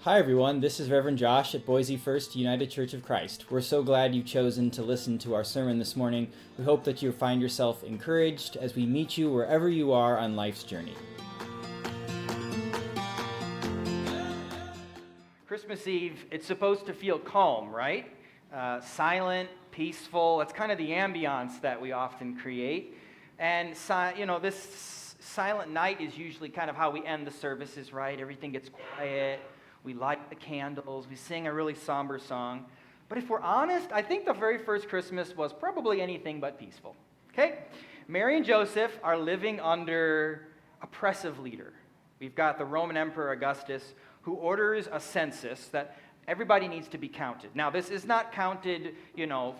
Hi, everyone. This is Reverend Josh at Boise First United Church of Christ. We're so glad you've chosen to listen to our sermon this morning. We hope that you find yourself encouraged as we meet you wherever you are on life's journey. Christmas Eve, it's supposed to feel calm, right? Silent, peaceful. It's kind of the ambiance that we often create. And, this silent night is usually kind of how we end the services, right? Everything gets quiet. We light the candles. We sing a really somber song. But if we're honest, I think the very first Christmas was probably anything but peaceful. Okay? Mary and Joseph are living under oppressive leader. We've got the Roman Emperor Augustus, who orders a census that everybody needs to be counted. Now, this is not counted,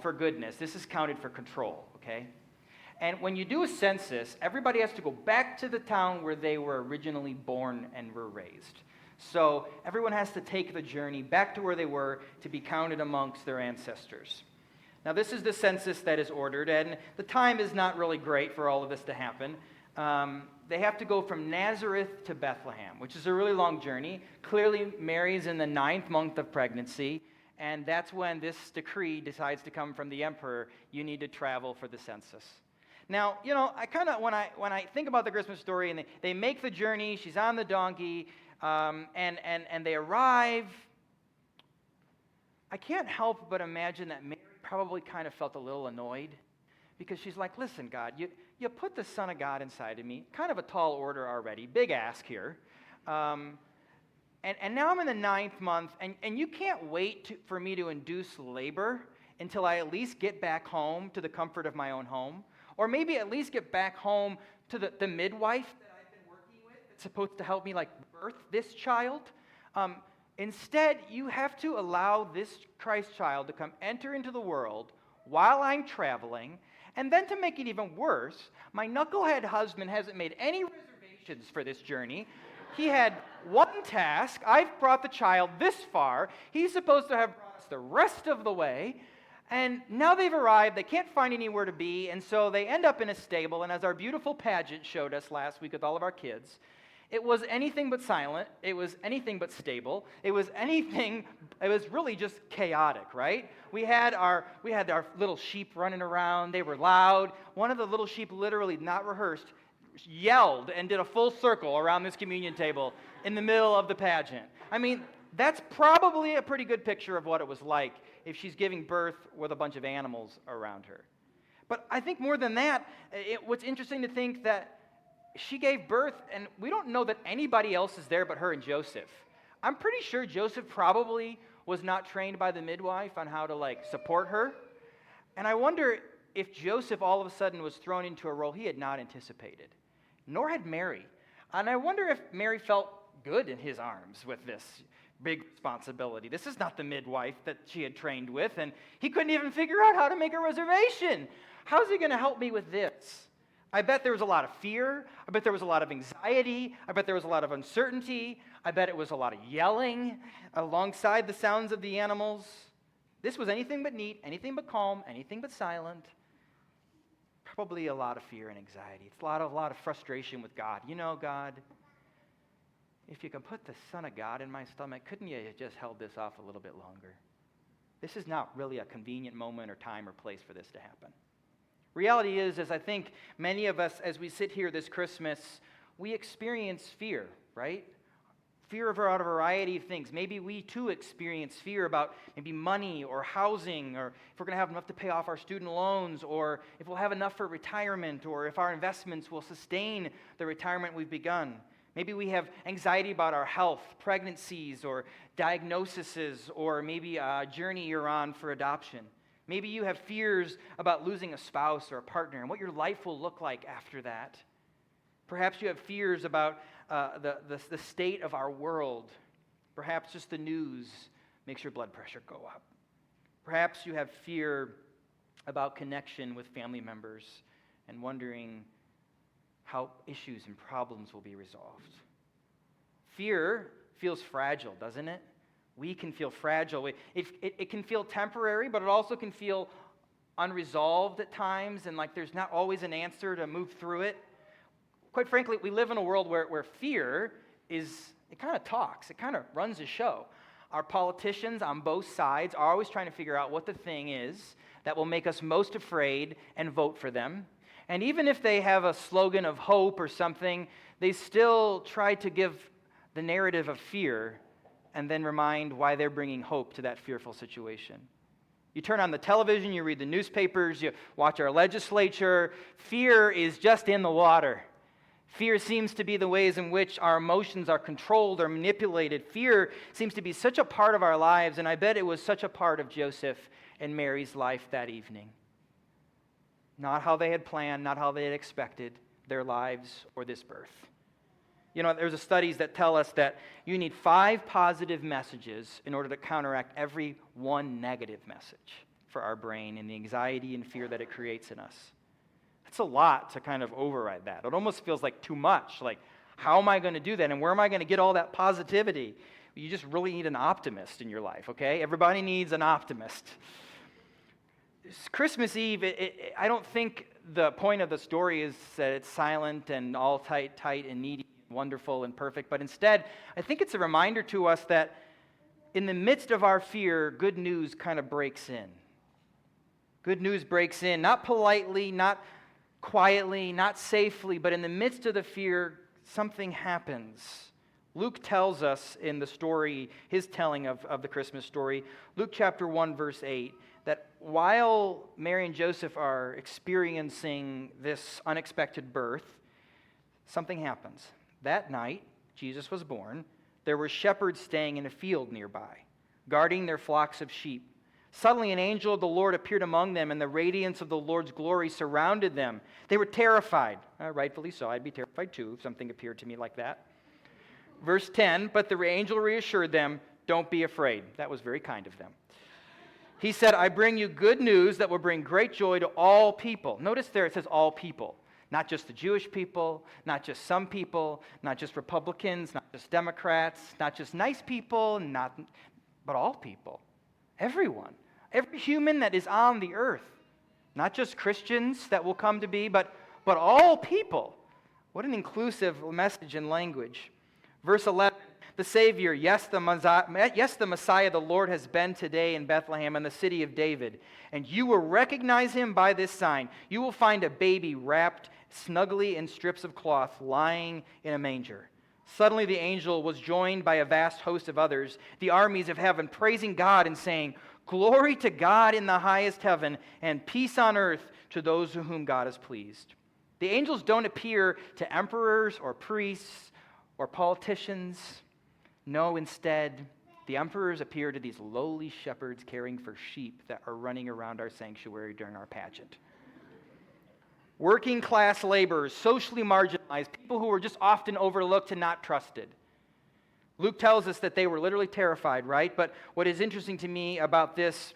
for goodness. This is counted for control, okay? And when you do a census, everybody has to go back to the town where they were originally born and were raised. So everyone has to take the journey back to where they were to be counted amongst their ancestors. Now, this is the census that is ordered, and the time is not really great for all of this to happen. They have to go from Nazareth to Bethlehem, which is a really long journey. Clearly, Mary's in the 9th month of pregnancy, and that's when this decree decides to come from the emperor. You need to travel for the census. Now, I kind of, when I think about the Christmas story, and they make the journey, she's on the donkey, and they arrive, I can't help but imagine that Mary probably kind of felt a little annoyed, because she's like, listen, God, you put the Son of God inside of me. Kind of a tall order already. Big ask here. And now I'm in the 9th month, and you can't wait for me to induce labor until I at least get back home to the comfort of my own home. Or maybe at least get back home to the midwife that I've been working with that's supposed to help me, birth this child. Instead, you have to allow this Christ child to come enter into the world while I'm traveling. And then to make it even worse, my knucklehead husband hasn't made any reservations for this journey. He had one task. I've brought the child this far. He's supposed to have brought us the rest of the way. And now they've arrived. They can't find anywhere to be. And so they end up in a stable. And as our beautiful pageant showed us last week with all of our kids, it was anything but silent. It was anything but stable. It was really just chaotic, right? We had our little sheep running around. They were loud. One of the little sheep, literally not rehearsed, yelled and did a full circle around this communion table in the middle of the pageant. I mean, that's probably a pretty good picture of what it was like if she's giving birth with a bunch of animals around her. But I think more than that, what's interesting to think that she gave birth, and we don't know that anybody else is there but her and Joseph. I'm pretty sure Joseph probably was not trained by the midwife on how to support her. And I wonder if Joseph all of a sudden was thrown into a role he had not anticipated, nor had Mary. And I wonder if Mary felt good in his arms with this big responsibility. This is not the midwife that she had trained with, and he couldn't even figure out how to make a reservation. How's he going to help me with this? I bet there was a lot of fear. I bet there was a lot of anxiety. I bet there was a lot of uncertainty. I bet it was a lot of yelling alongside the sounds of the animals. This was anything but neat, anything but calm, anything but silent. Probably a lot of fear and anxiety. It's a lot of frustration with God. God, if you can put the Son of God in my stomach, couldn't you have just held this off a little bit longer? This is not really a convenient moment or time or place for this to happen. Reality is I think many of us, as we sit here this Christmas, we experience fear, right? Fear about a variety of things. Maybe we too experience fear about maybe money or housing, or if we're going to have enough to pay off our student loans, or if we'll have enough for retirement, or if our investments will sustain the retirement we've begun. Maybe we have anxiety about our health, pregnancies, or diagnoses, or maybe a journey you're on for adoption. Maybe you have fears about losing a spouse or a partner and what your life will look like after that. Perhaps you have fears about the state of our world. Perhaps just the news makes your blood pressure go up. Perhaps you have fear about connection with family members and wondering how issues and problems will be resolved. Fear feels fragile, doesn't it? We can feel fragile. It can feel temporary, but it also can feel unresolved at times, and there's not always an answer to move through it. Quite frankly, we live in a world where fear is It kind of talks. It kind of runs the show. Our politicians on both sides are always trying to figure out what the thing is that will make us most afraid and vote for them. And even if they have a slogan of hope or something, they still try to give the narrative of fear and then remind why they're bringing hope to that fearful situation. You turn on the television, you read the newspapers, you watch our legislature. Fear is just in the water. Fear seems to be the ways in which our emotions are controlled or manipulated. Fear seems to be such a part of our lives, and I bet it was such a part of Joseph and Mary's life that evening. Not how they had planned, not how they had expected their lives or this birth. You know, there's studies that tell us that you need 5 positive messages in order to counteract every one negative message for our brain and the anxiety and fear that it creates in us. It's a lot to kind of override that. It almost feels like too much. Like, how am I going to do that? And where am I going to get all that positivity? You just really need an optimist in your life, okay? Everybody needs an optimist. Christmas Eve, I don't think the point of the story is that it's silent and all tight and needy, and wonderful and perfect. But instead, I think it's a reminder to us that in the midst of our fear, good news kind of breaks in. Good news breaks in, not politely, not quietly, not safely, but in the midst of the fear, something happens. Luke tells us in the story, his telling of the Christmas story, Luke chapter 1, verse 8, that while Mary and Joseph are experiencing this unexpected birth, something happens. That night, Jesus was born. There were shepherds staying in a field nearby, guarding their flocks of sheep. Suddenly an angel of the Lord appeared among them, and the radiance of the Lord's glory surrounded them. They were terrified. Rightfully so. I'd be terrified too if something appeared to me like that. Verse 10, but the angel reassured them, don't be afraid. That was very kind of them. He said, I bring you good news that will bring great joy to all people. Notice there it says all people. Not just the Jewish people, not just some people, not just Republicans, not just Democrats, not just nice people, but all people. Everyone. Every human that is on the earth. Not just Christians that will come to be, but all people. What an inclusive message and language. Verse 11, the Savior, yes, the Messiah, the Lord, has been today in Bethlehem in the city of David. And you will recognize him by this sign. You will find a baby wrapped snugly in strips of cloth, lying in a manger. Suddenly the angel was joined by a vast host of others, the armies of heaven, praising God and saying, glory to God in the highest heaven, and peace on earth to those to whom God is pleased. The angels don't appear to emperors or priests or politicians. No, instead, the emperors appear to these lowly shepherds caring for sheep that are running around our sanctuary during our pageant. Working class laborers, socially marginalized, people who were just often overlooked and not trusted. Luke tells us that they were literally terrified, right? But what is interesting to me about this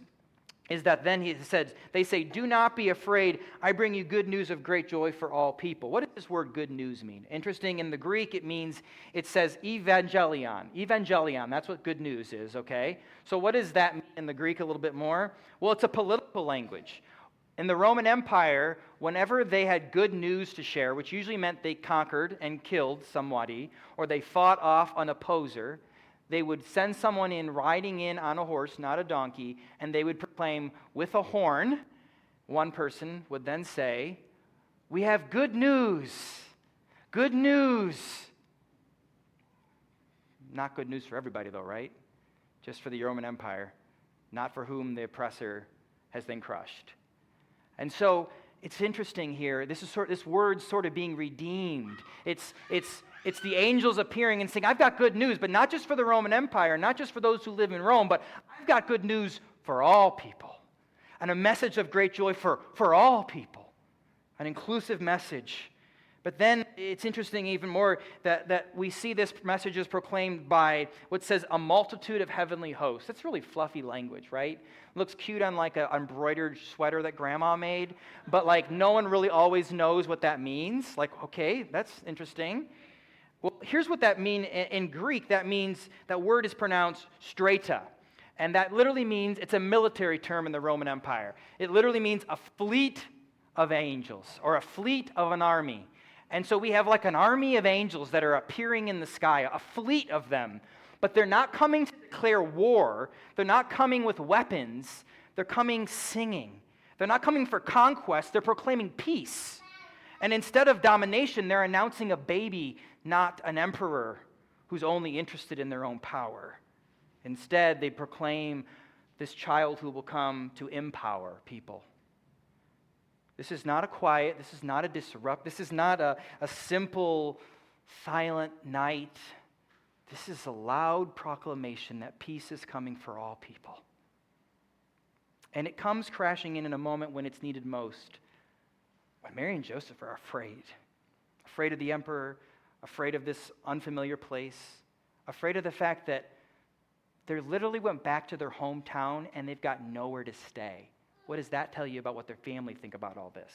is that then he said, they say, do not be afraid. I bring you good news of great joy for all people. What does this word good news mean? Interesting, in the Greek it says evangelion. Evangelion, that's what good news is, okay? So what does that mean in the Greek a little bit more? Well, it's a political language. In the Roman Empire, whenever they had good news to share, which usually meant they conquered and killed somebody, or they fought off an opposer, they would send someone in riding in on a horse, not a donkey, and they would proclaim with a horn. One person would then say, we have good news. Good news. Not good news for everybody though, right? Just for the Roman Empire, not for whom the oppressor has been crushed. And so it's interesting here. This word's sort of being redeemed. It's the angels appearing and saying, I've got good news, but not just for the Roman Empire, not just for those who live in Rome, but I've got good news for all people. And a message of great joy for all people. An inclusive message. But then it's interesting even more that we see this message is proclaimed by what says a multitude of heavenly hosts. That's really fluffy language, right? It looks cute on like an embroidered sweater that grandma made, but like no one really always knows what that means. Like, okay, that's interesting. Well, here's what that means in Greek. That means that word is pronounced strata. And that literally means, it's a military term in the Roman Empire. It literally means a fleet of angels or a fleet of an army. And so we have like an army of angels that are appearing in the sky, a fleet of them. But they're not coming to declare war. They're not coming with weapons. They're coming singing. They're not coming for conquest. They're proclaiming peace. And instead of domination, they're announcing a baby, not an emperor who's only interested in their own power. Instead, they proclaim this child who will come to empower people. This is not a quiet, this is not a disrupt, this is not a simple, silent night. This is a loud proclamation that peace is coming for all people. And it comes crashing in a moment when it's needed most. When Mary and Joseph are afraid. Afraid of the emperor, afraid of this unfamiliar place, afraid of the fact that they literally went back to their hometown and they've got nowhere to stay. What does that tell you about what their family think about all this?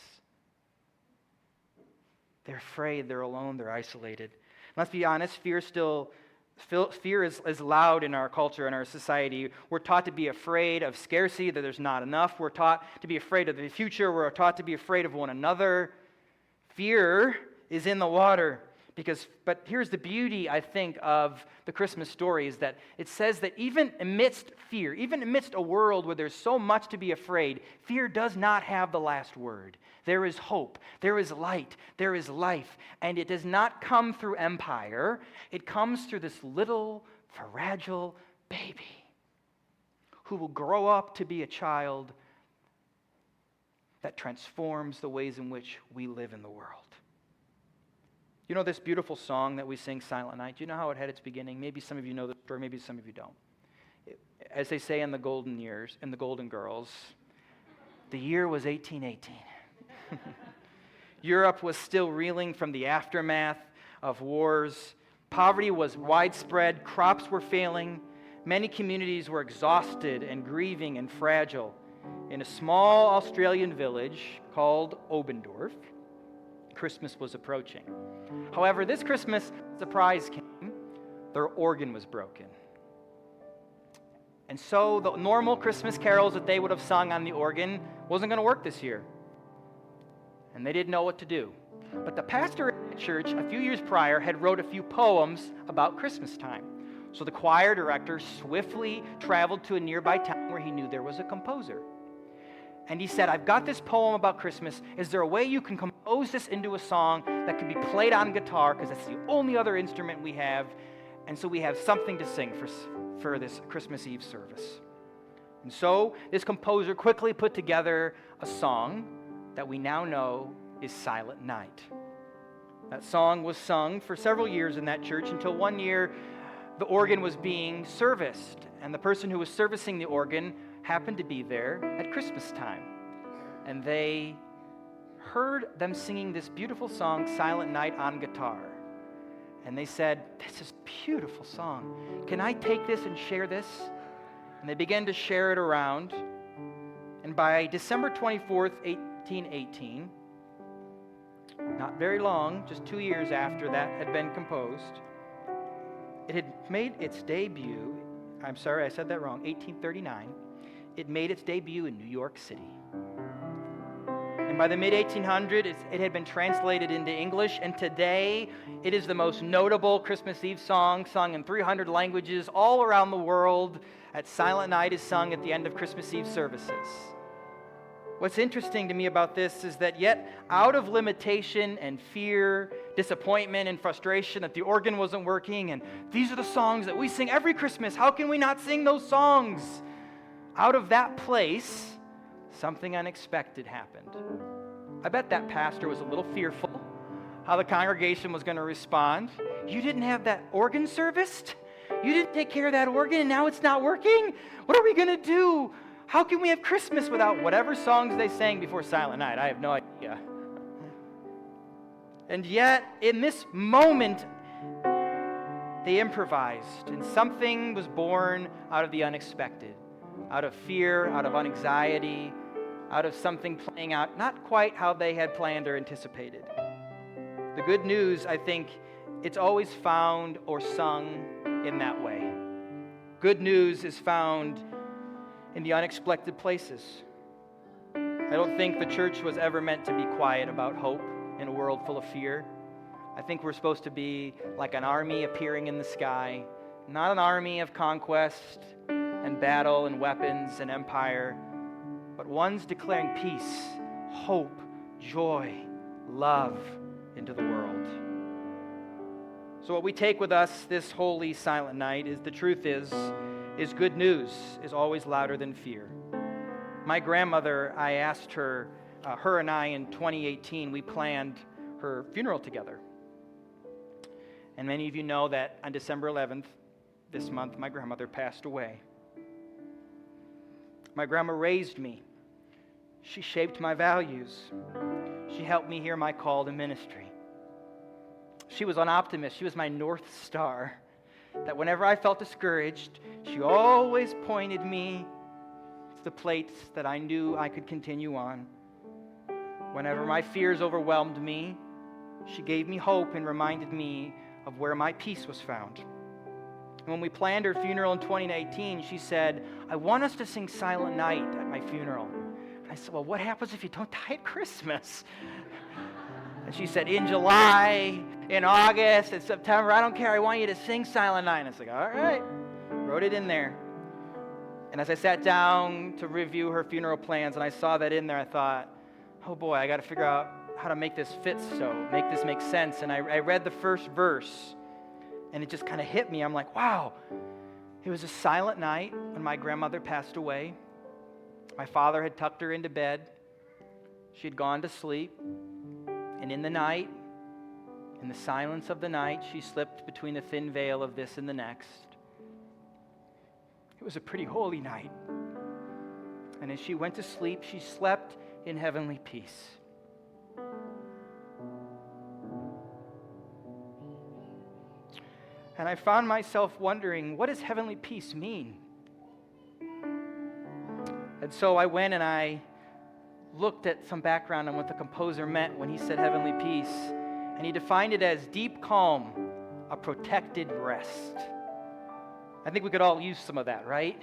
They're afraid, they're alone, they're isolated. Let's be honest, fear is loud in our culture, in our society. We're taught to be afraid of scarcity, that there's not enough. We're taught to be afraid of the future. We're taught to be afraid of one another. Fear is in the water. But here's the beauty, I think, of the Christmas story is that it says that even amidst fear, even amidst a world where there's so much to be afraid, fear does not have the last word. There is hope, there is light, there is life, and it does not come through empire. It comes through this little, fragile baby who will grow up to be a child that transforms the ways in which we live in the world. You know this beautiful song that we sing, Silent Night? Do you know how it had its beginning? Maybe some of you know the story, maybe some of you don't. As they say in the Golden Years, in the Golden Girls, the year was 1818. Europe was still reeling from the aftermath of wars. Poverty was widespread, crops were failing. Many communities were exhausted and grieving and fragile. In a small Australian village called Obendorf, Christmas was approaching. However, this Christmas, surprise came. Their organ was broken. And so the normal Christmas carols that they would have sung on the organ wasn't going to work this year. And they didn't know what to do. But the pastor at the church a few years prior had wrote a few poems about Christmas time. So the choir director swiftly traveled to a nearby town where he knew there was a composer. And he said, I've got this poem about Christmas. Is there a way you can compose this into a song that could be played on guitar? Because that's the only other instrument we have. And so we have something to sing for this Christmas Eve service. And so this composer quickly put together a song that we now know is Silent Night. That song was sung for several years in that church until one year the organ was being serviced. And the person who was servicing the organ happened to be there at Christmas time. And they heard them singing this beautiful song, Silent Night, on guitar. And they said, this is a beautiful song. Can I take this and share this? And they began to share it around. And by December 24th, 1818, not very long, just 2 years after that had been composed, it had made its debut, I'm sorry, I said that wrong, 1839. It made its debut in New York City. And by the mid-1800s, it had been translated into English, and today it is the most notable Christmas Eve song sung in 300 languages all around the world. At Silent Night is sung at the end of Christmas Eve services. What's interesting to me about this is that yet out of limitation and fear, disappointment and frustration that the organ wasn't working, and these are the songs that we sing every Christmas, how can we not sing those songs? Out of that place, something unexpected happened. I bet that pastor was a little fearful how the congregation was going to respond. You didn't have that organ serviced? You didn't take care of that organ and now it's not working? What are we going to do? How can we have Christmas without whatever songs they sang before Silent Night? I have no idea. And yet, in this moment, they improvised, and something was born out of the unexpected, out of fear, out of anxiety, out of something playing out not quite how they had planned or anticipated. The good news, I think, it's always found or sung in that way. Good news is found in the unexpected places. I don't think the church was ever meant to be quiet about hope in a world full of fear. I think we're supposed to be like an army appearing in the sky, not an army of conquest and battle and weapons and empire, but ones declaring peace, hope, joy, love into the world. So what we take with us this holy silent night is the truth is good news is always louder than fear. My grandmother, I asked her, her and I in 2018, we planned her funeral together. And many of you know that on December 11th, this month, my grandmother passed away. My grandma raised me. She shaped my values. She helped me hear my call to ministry. She was an optimist. She was my North Star. That whenever I felt discouraged, she always pointed me to the plates that I knew I could continue on. Whenever my fears overwhelmed me, she gave me hope and reminded me of where my peace was found. When we planned her funeral in 2018, she said, "I want us to sing Silent Night at my funeral." And I said, "Well, what happens if you don't die at Christmas?" And she said, "In July, in August, in September, I don't care. I want you to sing Silent Night." And I was like, all right. Wrote it in there. And as I sat down to review her funeral plans and I saw that in there, I thought, oh boy, I got to figure out how to make this fit, make this make sense. And I read the first verse, and it just kind of hit me. I'm like, wow, it was a silent night when my grandmother passed away. My father had tucked her into bed. She had gone to sleep. And in the night, in the silence of the night, she slipped between the thin veil of this and the next. It was a pretty holy night. And as she went to sleep, she slept in heavenly peace. And I found myself wondering, what does heavenly peace mean? And so I went and I looked at some background on what the composer meant when he said heavenly peace. And he defined it as deep calm, a protected rest. I think we could all use some of that, right?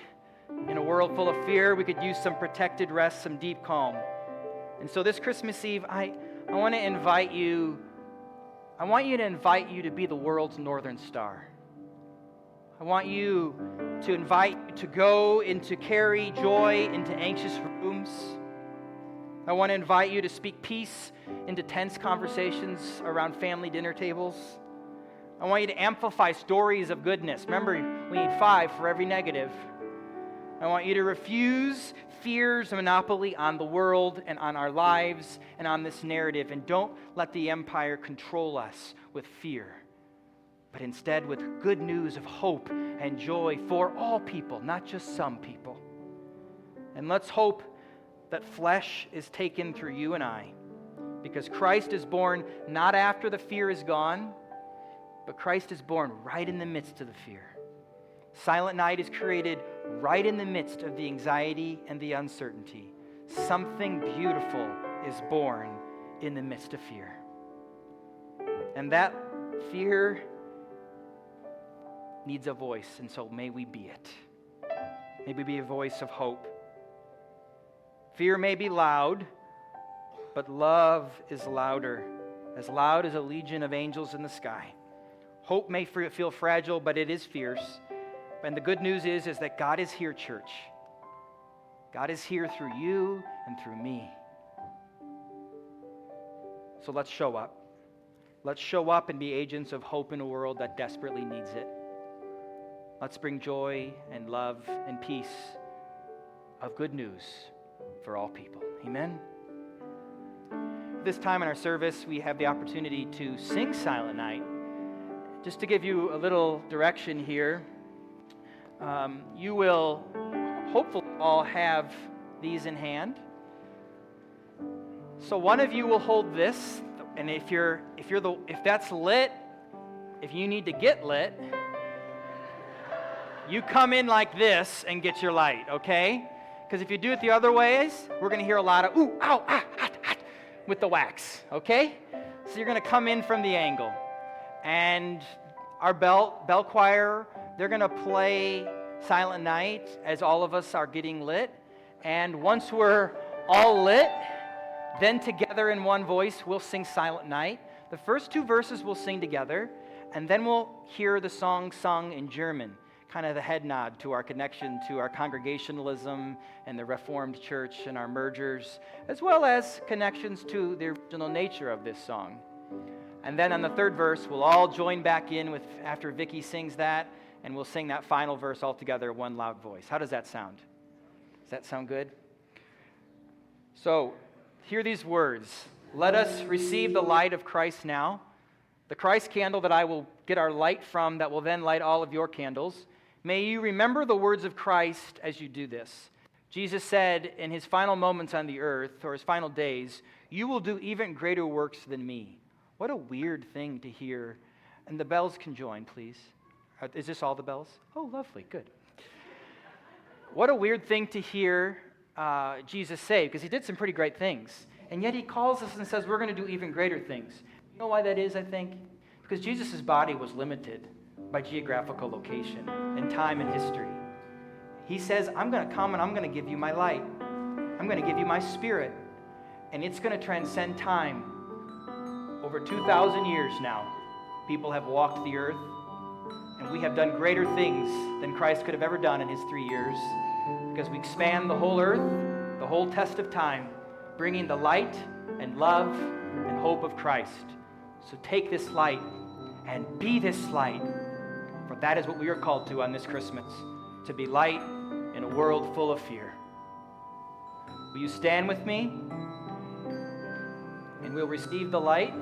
In a world full of fear, we could use some protected rest, some deep calm. And so this Christmas Eve, I want to invite you to be the world's northern star. I want you to invite you to go and to carry joy into anxious rooms. I want to invite you to speak peace into tense conversations around family dinner tables. I want you to amplify stories of goodness. Remember, we need 5 for every negative. I want you to refuse fear's monopoly on the world and on our lives and on this narrative. And don't let the empire control us with fear, but instead with good news of hope and joy for all people, not just some people. And let's hope that flesh is taken through you and I, because Christ is born not after the fear is gone, but Christ is born right in the midst of the fear. Silent Night is created right in the midst of the anxiety and the uncertainty. Something beautiful is born in the midst of fear. And that fear needs a voice, and so may we be it. May we be a voice of hope. Fear may be loud, but love is louder, as loud as a legion of angels in the sky. Hope may feel fragile, but it is fierce. And the good news is that God is here, church. God is here through you and through me. So let's show up. Let's show up and be agents of hope in a world that desperately needs it. Let's bring joy and love and peace of good news for all people. Amen? This time in our service, we have the opportunity to sing Silent Night. Just to give you a little direction here, you will hopefully all have these in hand. So one of you will hold this, and if that's lit, if you need to get lit, you come in like this and get your light, okay? Because if you do it the other ways, we're going to hear a lot of ooh, ow, ah, hot, hot with the wax, okay? So you're going to come in from the angle. And our bell choir, they're going to play Silent Night as all of us are getting lit. And once we're all lit, then together in one voice, we'll sing Silent Night. The first 2 verses we'll sing together, and then we'll hear the song sung in German, kind of the head nod to our connection to our Congregationalism and the Reformed Church and our mergers, as well as connections to the original nature of this song. And then on the 3rd verse, we'll all join back in with after Vicky sings that, and we'll sing that final verse all together, one loud voice. How does that sound? Does that sound good? So, hear these words. Let us receive the light of Christ now, the Christ candle that I will get our light from, that will then light all of your candles. May you remember the words of Christ as you do this. Jesus said in his final moments on the earth, or his final days, you will do even greater works than me. What a weird thing to hear. And the bells can join, please. Is this all the bells? Oh, lovely, good. What a weird thing to hear Jesus say, because he did some pretty great things. And yet he calls us and says, we're going to do even greater things. You know why that is, I think? Because Jesus' body was limited by geographical location and time and history. He says, I'm going to come and I'm going to give you my light. I'm going to give you my spirit. And it's going to transcend time. Over 2,000 years now, people have walked the earth, and we have done greater things than Christ could have ever done in his 3 years, because we expand the whole earth, the whole test of time, bringing the light and love and hope of Christ. So take this light and be this light, for that is what we are called to on this Christmas, to be light in a world full of fear. Will you stand with me? And we'll receive the light.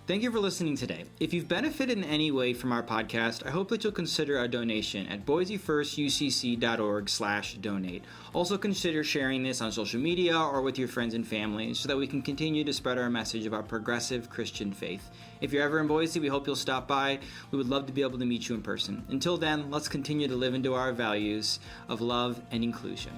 Thank you for listening today. If you've benefited in any way from our podcast, I hope that you'll consider a donation at boisefirstucc.org/donate. Also consider sharing this on social media or with your friends and family so that we can continue to spread our message about progressive Christian faith. If you're ever in Boise, we hope you'll stop by. We would love to be able to meet you in person. Until then, let's continue to live into our values of love and inclusion.